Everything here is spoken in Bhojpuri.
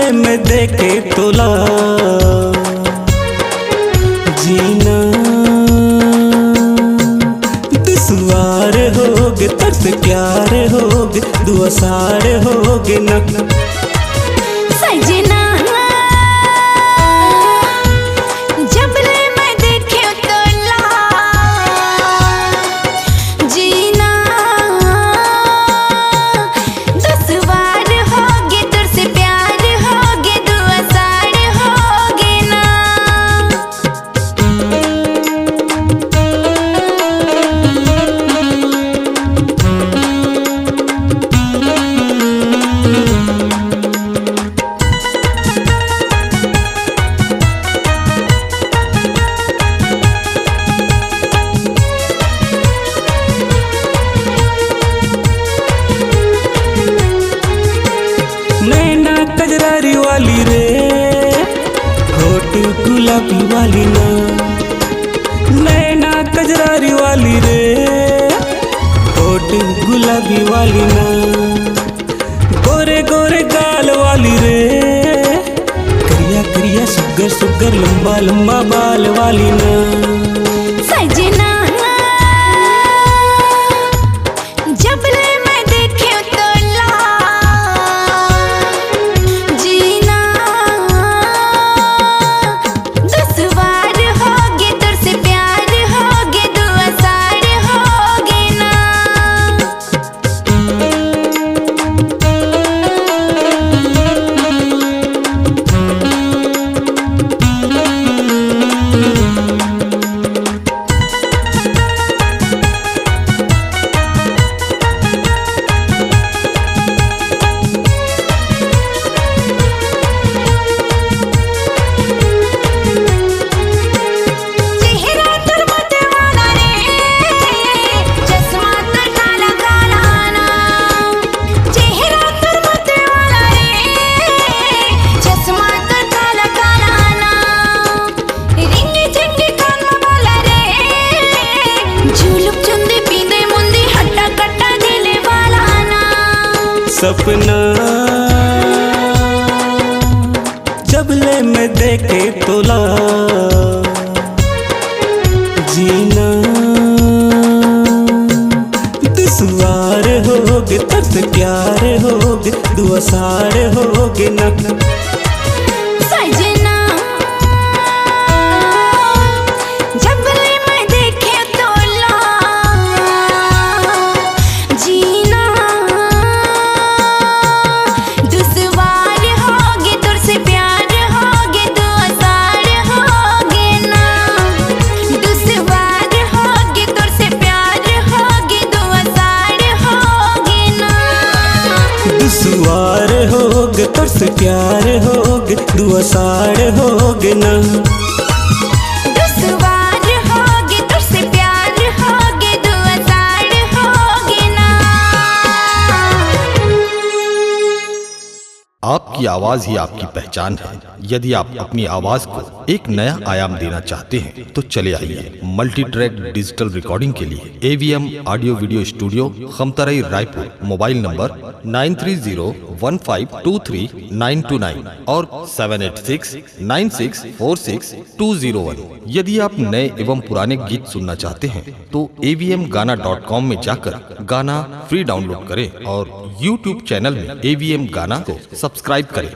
ले मैं देखे तोला जीना दुश्वार होगे तरस प्यार होगे दुआ सार होगे ना सजना जब ले मैं देखे तोला जीना दुश्वार होगे तुझसे प्यार होगे दुआ सार होगे ना। नैना कजरारी वाली रे होठ गुलाबी वाली ना नैना कजरारी वाली रे होठ गुलाबी वाली ना गोरे गोरे गाल वाली रे करिया करिया सुगर सुगर लंबा लंबा बाल वाली ना सजना जब ले मैं देखे तोला जीना दुश्वार होगे तुझसे प्यार होगे दुआ सार होगे ना। चेहरा तुरमत वाला रे चश्मा तो काला काला ना चेहरा तुरमत वाला रे चश्मा तो काला काला ना रिंगी झिंगी कान वाला रे झूलुक चुंदी पींदे मुंदी हट्टा कट्टा दिले वाला ना। सपना जब ले मैं देखे तोला जीना दुश्वार होगे तरस प्यार होगे दुआ सार होगे ना सजना जब ले मैं देखे तोला जीना दुश्वार होगे तुझसे प्यार होगे दुआ सार होगे ना दुश्वार होगे तुझसे प्यार होगे दुआ सार होगे ना दुश्वार होगे तरस प्यार होगे दुआ सार होगे ना दुश्वार होगे तुझसे प्यार होगे दुआ सार होगे ना। आपकी आवाज ही आपकी पहचान है। यदि आप अपनी आवाज को एक नया आयाम देना चाहते हैं तो चले आइए मल्टी ट्रैक डिजिटल रिकॉर्डिंग के लिए AVM audio video studio Khamtarai Raipur. Mobile number 9301523929 और 7869646201। यदि आप नए एवं पुराने गीत सुनना चाहते हैं तो avmgana.com में जाकर गाना फ्री डाउनलोड करें और YouTube चैनल में AVM गाना को सब्सक्राइब करें।